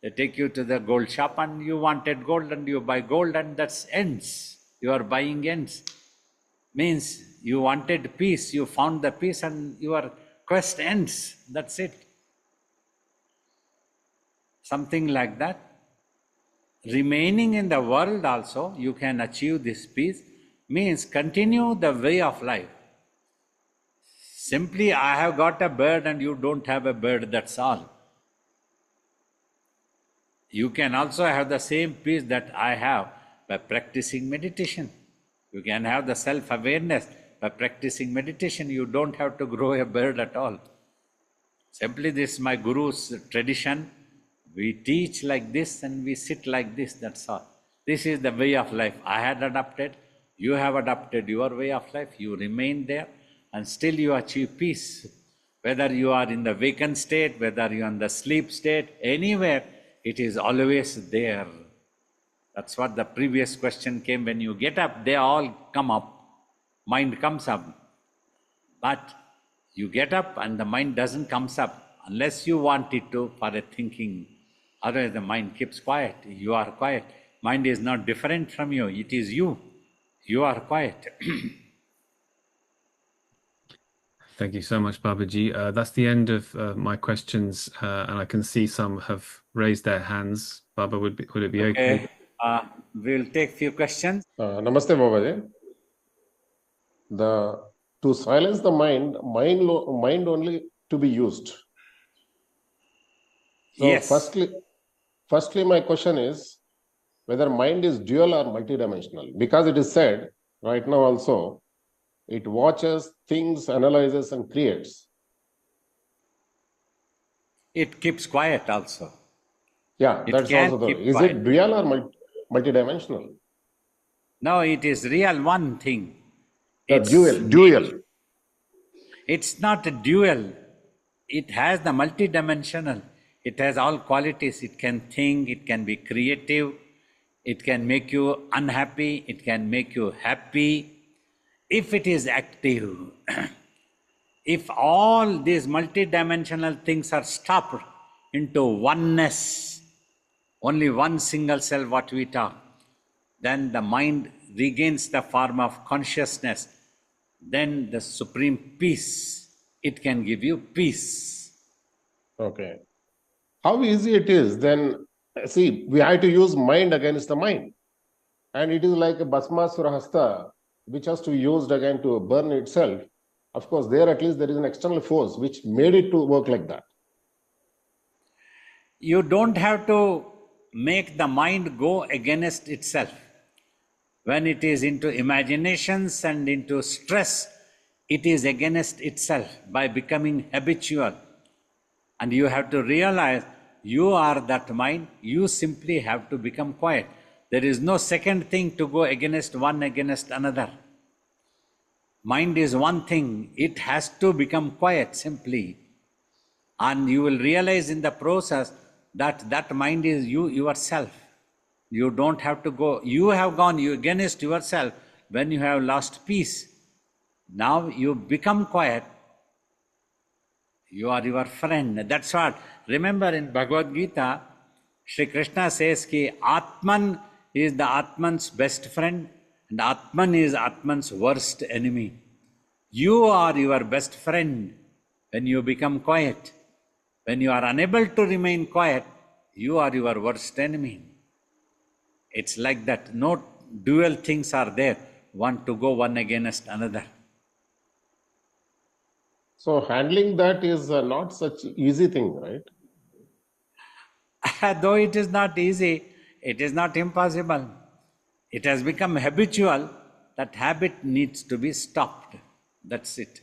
They take you to the gold shop and you wanted gold and you buy gold, and that's ends. You are buying ends. Means you wanted peace, you found the peace and your quest ends. That's it. Something like that. Remaining in the world also, you can achieve this peace, means continue the way of life. Simply, I have got a bird and you don't have a bird, that's all. You can also have the same peace that I have by practicing meditation. You can have the self-awareness by practicing meditation. You don't have to grow a bird at all. Simply, this is my guru's tradition. We teach like this and we sit like this, that's all. This is the way of life. I had adopted, you have adopted your way of life, you remain there and still you achieve peace. Whether you are in the vacant state, whether you are in the sleep state, anywhere, it is always there. That's what the previous question came. When you get up, they all come up. Mind comes up. But you get up and the mind doesn't come up unless you want it to for a thinking. Otherwise the mind keeps quiet. You are quiet. Mind is not different from you. It is you. You are quiet. Thank you so much, Babaji. That's the end of my questions, and I can see some have raised their hands. Baba, would it be okay? We'll take few questions. Namaste, Babaji. To silence the mind only to be used. So yes. Firstly, my question is whether mind is dual or multidimensional. Because it is said right now also, it watches, thinks, analyzes, and creates. It keeps quiet also. Yeah, that's also the. Is it dual or multidimensional? No, it is real one thing. It's dual. It's not a dual. It has the multidimensional. It has all qualities. It can think, it can be creative, it can make you unhappy, it can make you happy. If it is active, if all these multidimensional things are stopped into oneness, only one single self, what we talk, then the mind regains the form of consciousness. Then the supreme peace, it can give you peace. Okay. How easy it is then? See, we have to use mind against the mind. And it is like a Bhasmasura Hasta, which has to be used again to burn itself. Of course, there at least there is an external force which made it to work like that. You don't have to make the mind go against itself. When it is into imaginations and into stress, it is against itself by becoming habitual. And you have to realize you are that mind, you simply have to become quiet. There is no second thing to go against one against another. Mind is one thing, it has to become quiet simply. And you will realize in the process that that mind is you yourself. You don't have to go, you have gone against yourself when you have lost peace. Now you become quiet. You are your friend. That's what. Remember in Bhagavad Gita, Shri Krishna says ki Atman is the Atman's best friend and Atman is Atman's worst enemy. You are your best friend when you become quiet. When you are unable to remain quiet, you are your worst enemy. It's like that. No dual things are there, one to go one against another. So handling that is not such easy thing, right? Though it is not easy, it is not impossible. It has become habitual. that habit needs to be stopped. That's it.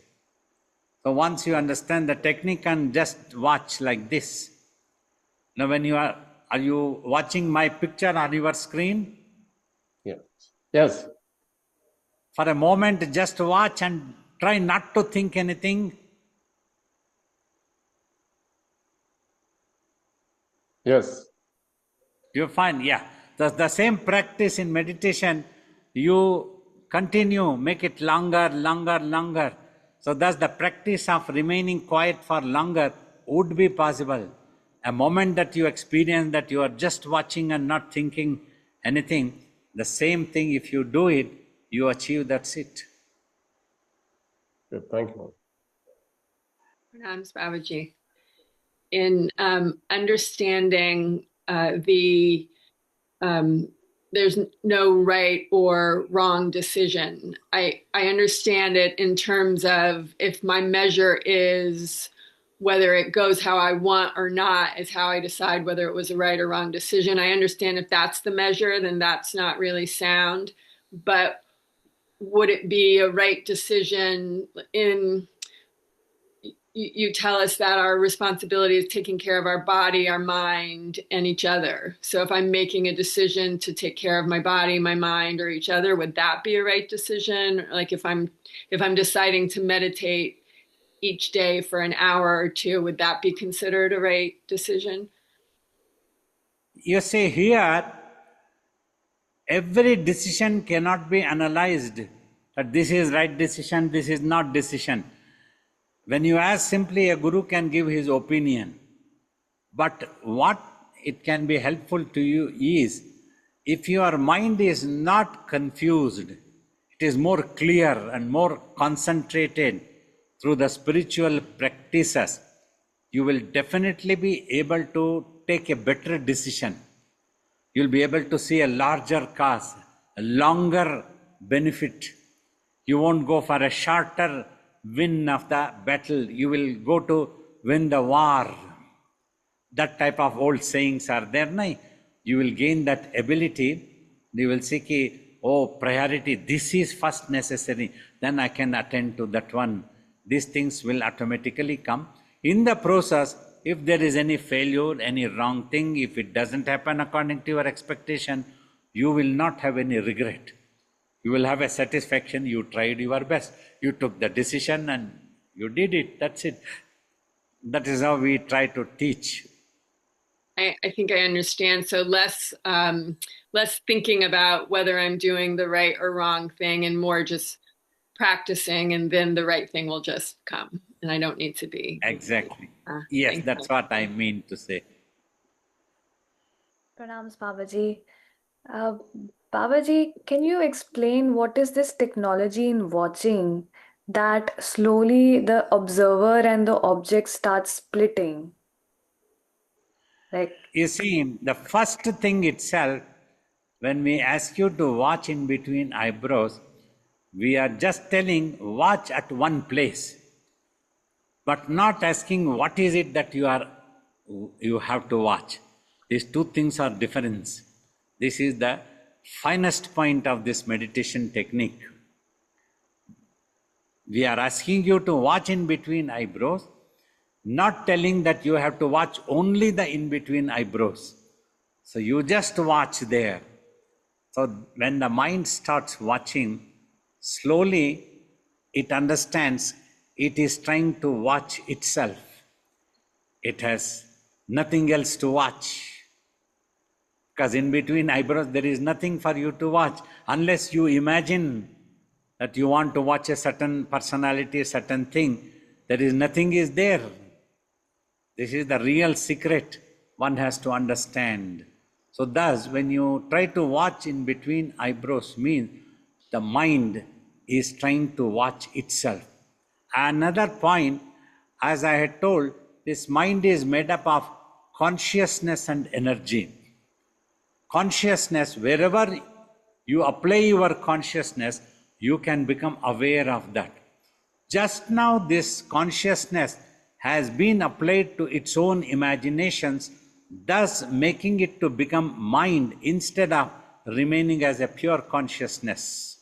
So once you understand the technique and just watch like this. Now when you are you watching my picture on your screen? Yes. Yes. For a moment, just watch and try not to think anything. Yes. You find, yeah, the same practice in meditation, you continue, make it longer, longer, longer. So thus the practice of remaining quiet for longer would be possible. A moment that you experience that you are just watching and not thinking anything, the same thing, if you do it, you achieve, that's it. Good. Thank you. Pranams, Babaji. In understanding there's no right or wrong decision. I understand it in terms of if my measure is whether it goes how I want or not is how I decide whether it was a right or wrong decision. I understand if that's the measure, then that's not really sound. But would it be a right decision in you tell us that our responsibility is taking care of our body, our mind, and each other. So if I'm making a decision to take care of my body, my mind, or each other, would that be a right decision? Like if I'm deciding to meditate each day for an hour or two, would that be considered a right decision? You see here, every decision cannot be analyzed. That this is right decision, this is not decision. When you ask simply, a guru can give his opinion. But what it can be helpful to you is, if your mind is not confused, it is more clear and more concentrated through the spiritual practices, you will definitely be able to take a better decision. You'll be able to see a larger cause, a longer benefit. You won't go for a shorter win of the battle. You will go to win the war. That type of old sayings are there. No? You will gain that ability. You will see, oh, priority, this is first necessary. Then I can attend to that one. These things will automatically come. In the process, if there is any failure, any wrong thing, if it doesn't happen according to your expectation, you will not have any regret. You will have a satisfaction, you tried your best. You took the decision and you did it, that's it. That is how we try to teach. I think I understand. So less thinking about whether I'm doing the right or wrong thing and more just practicing, and then the right thing will just come. And I don't need to be. Exactly. Yes, that's what I mean to say. Pranams, Babaji. Uh, Babaji, can you explain what is this technology in watching that slowly the observer and the object start splitting? Like, You see, the first thing itself, when we ask you to watch in between eyebrows, we are just telling watch at one place, but not asking what is it that you have to watch. These two things are different. This is the finest point of this meditation technique. We are asking you to watch in between eyebrows, not telling that you have to watch only the in between eyebrows. So you just watch there. So when the mind starts watching, slowly it understands it is trying to watch itself. It has nothing else to watch. Because in between eyebrows there is nothing for you to watch, unless you imagine that you want to watch a certain personality, a certain thing. There is nothing is there. This is the real secret one has to understand. So thus, when you try to watch in between eyebrows, means the mind is trying to watch itself. Another point, as I had told, this mind is made up of consciousness and energy. Consciousness, wherever you apply your consciousness, you can become aware of that. Just now this consciousness has been applied to its own imaginations, thus making it to become mind instead of remaining as a pure consciousness.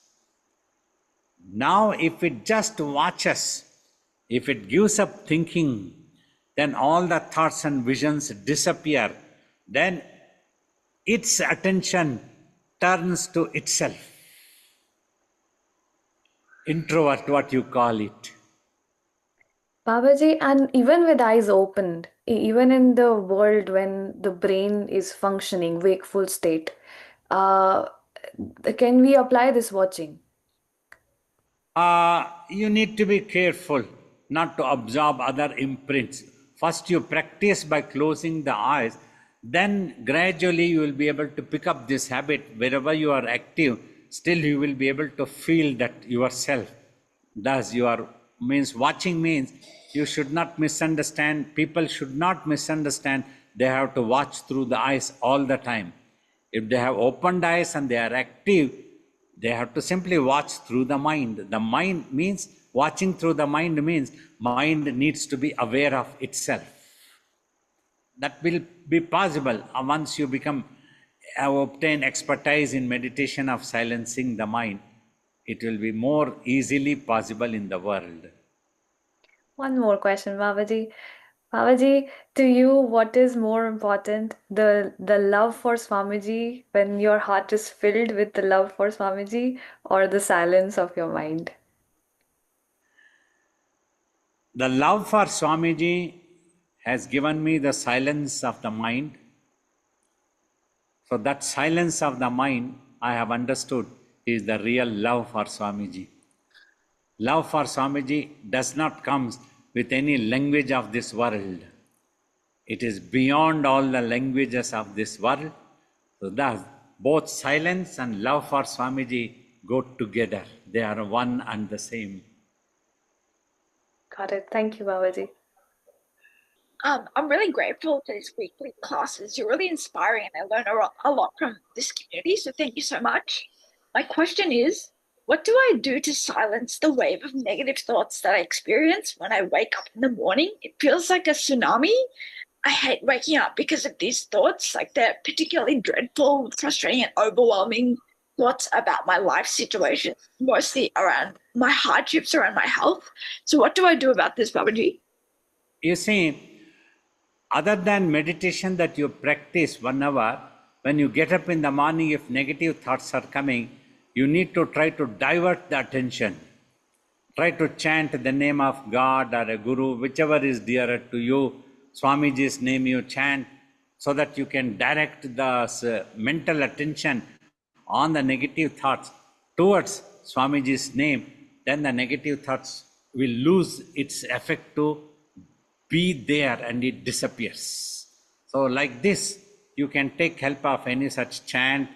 Now, if it just watches, if it gives up thinking, then all the thoughts and visions disappear. Then its attention turns to itself. Introvert, what you call it. Babaji, and even with eyes opened, even in the world when the brain is functioning, wakeful state, uh, can we apply this watching? You need to be careful not to absorb other imprints. First, you practice by closing the eyes, then gradually you will be able to pick up this habit. Wherever you are active, still you will be able to feel that yourself. Thus, watching means you should not misunderstand. People should not misunderstand. They have to watch through the eyes all the time. If they have opened eyes and they are active, they have to simply watch through the mind. The mind means, watching through the mind means mind needs to be aware of itself. That will be possible once you obtain expertise in meditation of silencing the mind. It will be more easily possible in the world. One more question, Babaji. Babaji, to you, what is more important, the love for Swamiji when your heart is filled with the love for Swamiji, or the silence of your mind? The love for Swamiji has given me the silence of the mind. So that silence of the mind, I have understood, is the real love for Swamiji. Love for Swamiji does not come with any language of this world. It is beyond all the languages of this world. So thus, both silence and love for Swamiji go together. They are one and the same. Got it. Thank you, Babaji. I'm really grateful for these weekly classes. You're really inspiring and I learn a lot from this community, so thank you so much. My question is, what do I do to silence the wave of negative thoughts that I experience when I wake up in the morning? It feels like a tsunami. I hate waking up because of these thoughts, like they're particularly dreadful, frustrating, and overwhelming thoughts about my life situation, mostly around my hardships, around my health. So what do I do about this, Babaji? You see, other than meditation that you practice 1 hour, when you get up in the morning, if negative thoughts are coming, you need to try to divert the attention. Try to chant the name of God or a guru, whichever is dearer to you. Swamiji's name you chant, so that you can direct the mental attention on the negative thoughts towards Swamiji's name. Then the negative thoughts will lose its effect to be there and it disappears. So like this, you can take help of any such chant,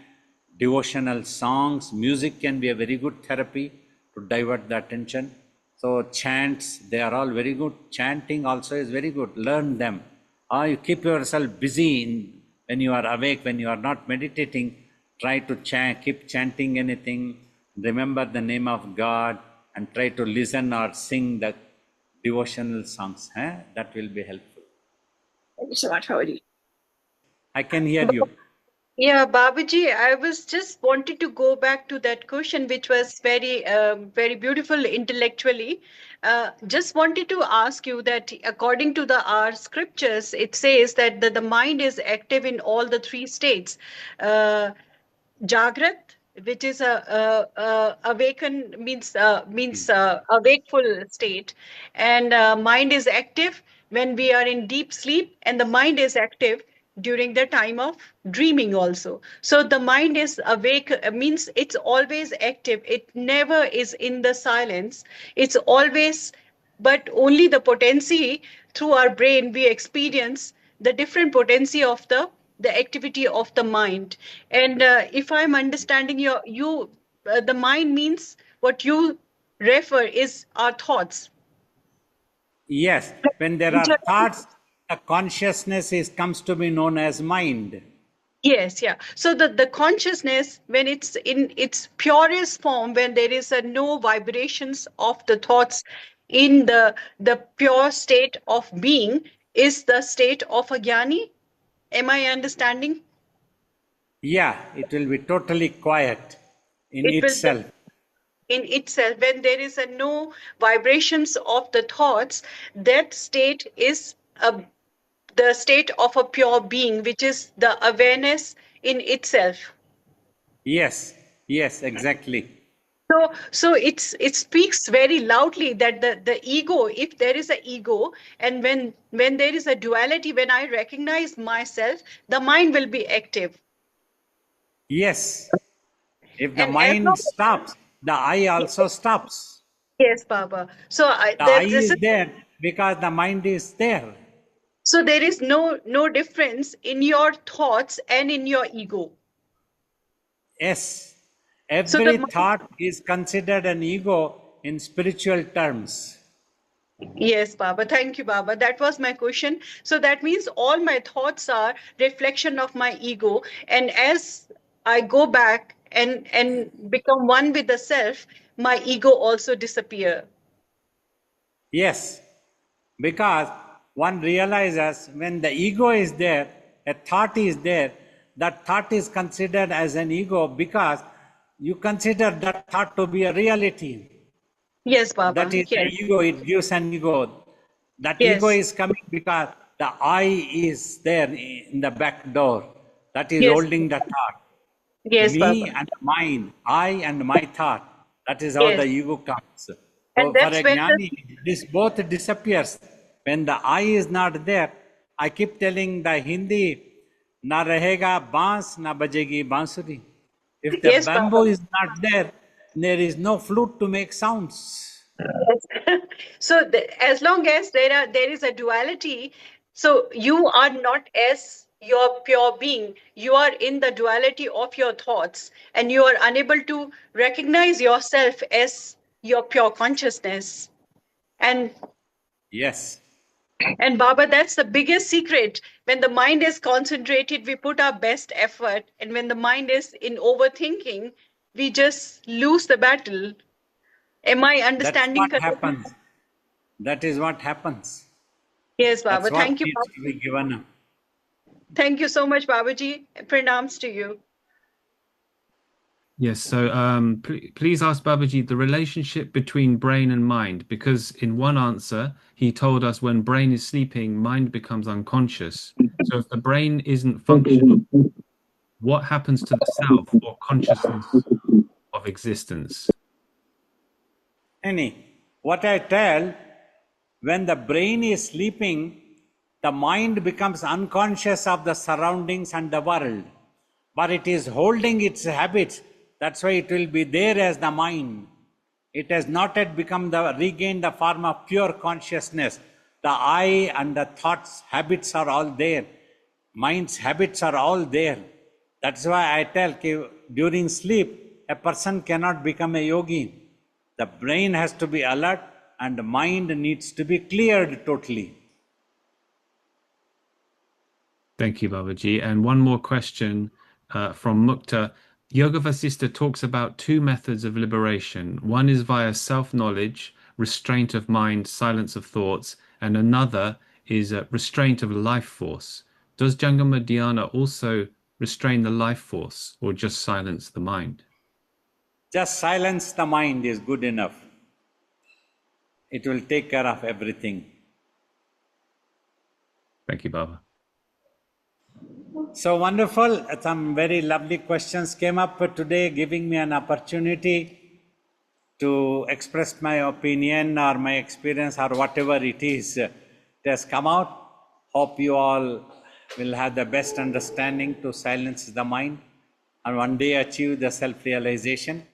devotional songs. Music can be a very good therapy to divert the attention. So chants, they are all very good. Chanting also is very good. Learn them. Or you keep yourself busy when you are awake, when you are not meditating. Try to keep chanting anything. Remember the name of God and try to listen or sing the devotional songs. That will be helpful. Thank you so much, Babaji. I can hear you. Yeah, Babaji, I was just wanted to go back to that question, which was very beautiful intellectually. Just wanted to ask you that according to our scriptures, it says that the mind is active in all the 3 states. Jagrat, which is a awaken means a wakeful state, and mind is active when we are in deep sleep, and the mind is active during the time of dreaming also. So the mind is awake, means it's always active. It never is in the silence. It's always, but only the potency through our brain we experience the different potency of the activity of the mind. And if I'm understanding you the mind means what you refer is our thoughts. Yes, when there are thoughts, the consciousness comes to be known as mind. Yes, yeah. So the consciousness, when it's in its purest form, when there is no vibrations of the thoughts in the pure state of being, is the state of a jnani. Am I understanding? Yeah, it will be totally quiet in It will itself. in itself, when there is a no vibrations of the thoughts, that state is the state of a pure being, which is the awareness in itself. Yes, yes, exactly. So it speaks very loudly that the ego, if there is an ego, and when there is a duality, when I recognize myself, the mind will be active. Yes. If the And as mind long stops, the I also stops. yes, Baba. So The I this is is there because the mind is there. so there is no difference in your thoughts and in your ego. Yes. So Every thought is considered an ego in spiritual terms. yes, Baba. Thank you, Baba. That was my question. So that means all my thoughts are reflection of my ego. And as I go back and become one with the self, my ego also disappear. Yes. Because one realizes when the ego is there, a thought is there, that thought is considered as an ego because you consider that thought to be a reality. Yes, Baba. That is the Yes. ego, it gives an ego. That ego Yes. is coming because the I is there in the back door. That is Yes. holding the thought. Yes, Me Baba. and mine, I and my thought. That is how Yes. the ego comes. And So for that's a when the jnani, this both disappears. When the I is not there, I keep telling the Hindi, na rahega baans, na bajegi bansuri. If the yes, bamboo Baba. is not there, there is no flute to make sounds. Yes. So as long as there is a duality, so you are not as your pure being. You are in the duality of your thoughts, and you are unable to recognize yourself as your pure consciousness. And Yes, and Baba, that's the biggest secret. When the mind is concentrated, we put our best effort, and when the mind is in overthinking, we just lose the battle. Am I that's understanding what correctly? happens. That is what happens. Yes, That's Baba. what Thank you, needs Baba. to be given up. Thank you so much, Babaji. Pranams to you. Yes, so please ask Babaji the relationship between brain and mind, because in one answer he told us when brain is sleeping, mind becomes unconscious. So if the brain isn't functional, what happens to the self or consciousness of existence? What I tell, when the brain is sleeping, the mind becomes unconscious of the surroundings and the world. But it is holding its habits. That's why it will be there as the mind. It has not yet become regained the form of pure consciousness. The I and the thoughts, habits are all there. Mind's habits are all there. That's why I tell during sleep, a person cannot become a yogi. The brain has to be alert and the mind needs to be cleared totally. Thank you, Babaji. And one more question from Mukta. Yoga Vasista talks about two methods of liberation. One is via self-knowledge, restraint of mind, silence of thoughts, and another is restraint of life force. Does Jangama Dhyana also restrain the life force or just silence the mind? Just silence the mind is good enough. It will take care of everything. Thank you, Baba. So wonderful. Some very lovely questions came up today, giving me an opportunity to express my opinion or my experience or whatever it is. It has come out. Hope you all will have the best understanding to silence the mind and one day achieve the self-realization.